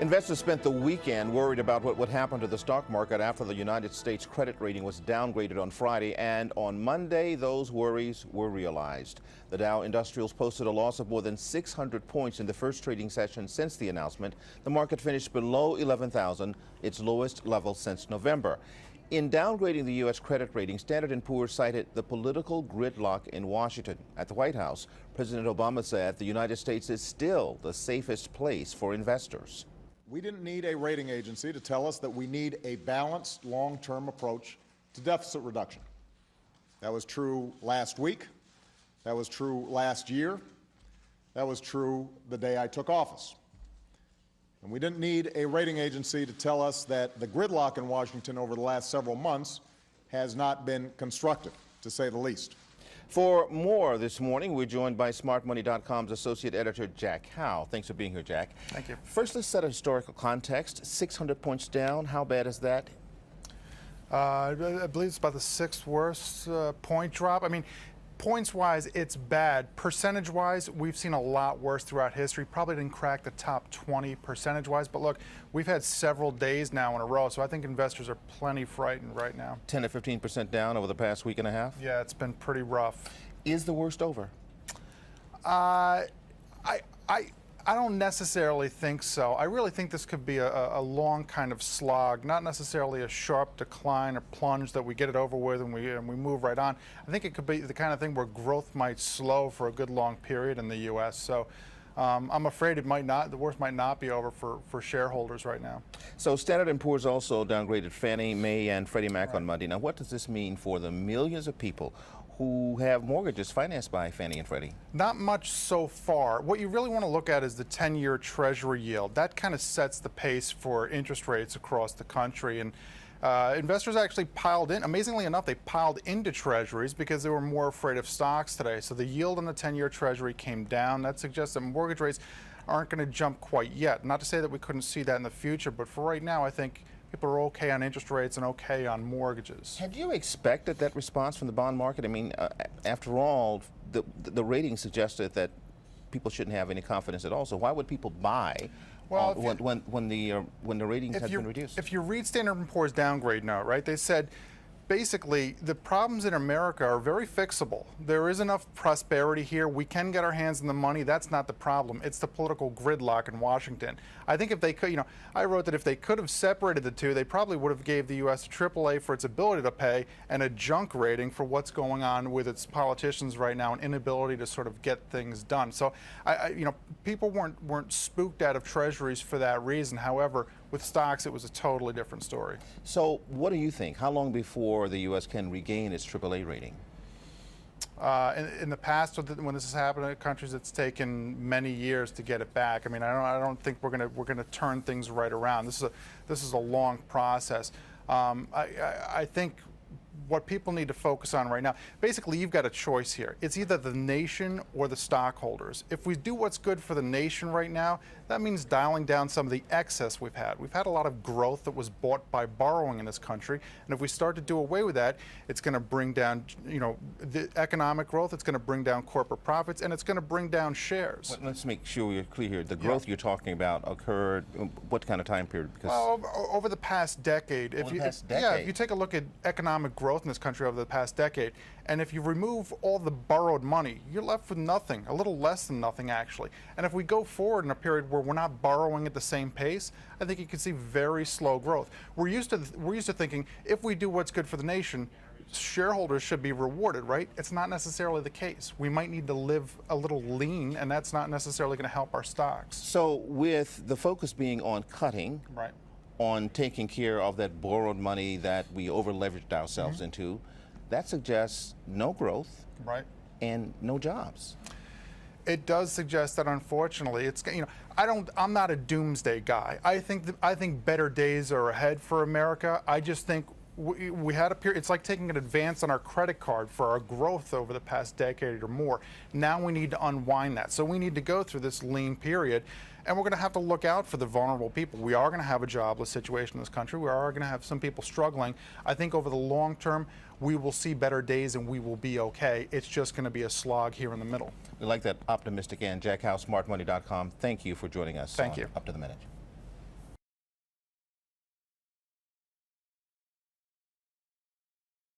Investors spent the weekend worried about what would happen to the stock market after the United States credit rating was downgraded on Friday, and on Monday, those worries were realized. The Dow Industrials posted a loss of more than 600 points in the first trading session since the announcement. The market finished below 11,000, its lowest level since November. In downgrading the U.S. credit rating, Standard & Poor's cited the political gridlock in Washington. At the White House, President Obama said the United States is still the safest place for investors. We didn't need a rating agency to tell us that we need a balanced, long-term approach to deficit reduction. That was true last week. That was true last year. That was true the day I took office. And we didn't need a rating agency to tell us that the gridlock in Washington over the last several months has not been constructive, to say the least. For more this morning, we're joined by SmartMoney.com's associate editor, Jack Hough. Thanks for being here, Jack. Thank you. First, let's set a historical context. 600 points down. How bad is that? I believe it's about the sixth worst point drop. I mean, points-wise, it's bad. Percentage-wise, we've seen a lot worse throughout history. Probably didn't crack the top 20 percentage-wise, but look, we've had several days now in a row, so I think investors are plenty frightened right now. 10 to 15% down over the past week and a half? Yeah, it's been pretty rough. Is the worst over? I don't necessarily think so. I really think this could be a long kind of slog, not necessarily a sharp decline or plunge that we get it over with and we move right on. I think it could be the kind of thing where growth might slow for a good long period in the U.S. So I'm afraid it might not. The worst might not be over for shareholders right now. So Standard & Poor's also downgraded Fannie Mae and Freddie Mac on Monday. Now, what does this mean for the millions of people who have mortgages financed by Fannie and Freddie? Not much so far. What you really want to look at is the 10-year Treasury yield. That kind of sets the pace for interest rates across the country. And investors actually piled in. Amazingly enough, they piled into Treasuries because they were more afraid of stocks today. So the yield on the 10-year Treasury came down. That suggests that mortgage rates aren't going to jump quite yet. Not to say that we couldn't see that in the future, but for right now, I think people are okay on interest rates and okay on mortgages. Had you expected that response from the bond market? I mean, after all, the rating suggested that people shouldn't have any confidence at all. So why would people buy when the ratings had been reduced? If you read Standard & Poor's downgrade note, right, they said basically the problems in America are very fixable. There is enough prosperity here. We can get our hands on the money. That's not the problem. It's the political gridlock in Washington. I think if they could, I wrote that if they could have separated the two, they probably would have gave the U.S. a AAA for its ability to pay and a junk rating for what's going on with its politicians right now and inability to sort of get things done. So, people weren't spooked out of treasuries for that reason. However, with stocks, it was a totally different story. So what do you think? How long before the U.S. can regain its AAA rating? In the past, when this has happened in countries, it's taken many years to get it back. I mean, I don't think we're gonna turn things right around. This is a long process. I think what people need to focus on right now, basically you've got a choice here. It's either the nation or the stockholders. If we do what's good for the nation right now, that means dialing down some of the excess we've had. We've had a lot of growth that was bought by borrowing in this country, and if we start to do away with that, it's going to bring down, the economic growth, it's going to bring down corporate profits, and it's going to bring down shares. Well, let's make sure we're clear here. The growth you're talking about occurred, what kind of time period? Because over the past decade. If you take a look at economic growth in this country over the past decade, and if you remove all the borrowed money, you're left with nothing, a little less than nothing actually. And if we go forward in a period where we're not borrowing at the same pace, I think you can see very slow growth. We're used to thinking if we do what's good for the nation, shareholders should be rewarded, right? It's not necessarily the case. We might need to live a little lean, and that's not necessarily going to help our stocks. So with the focus being on cutting, right, on taking care of that borrowed money that we over-leveraged ourselves into, that suggests no growth, right, and no jobs. It does suggest that, unfortunately, it's I'm not a doomsday guy. I think better days are ahead for America. I just think we had a period. It's like taking an advance on our credit card for our growth over the past decade or more. Now we need to unwind that. So we need to go through this lean period, and we're going to have to look out for the vulnerable people. We are going to have a jobless situation in this country. We are going to have some people struggling. I think over the long term, we will see better days and we will be okay. It's just going to be a slog here in the middle. We like that optimistic end. Jack Hough, SmartMoney.com. Thank you for joining us. Thank you. Up to the Minute.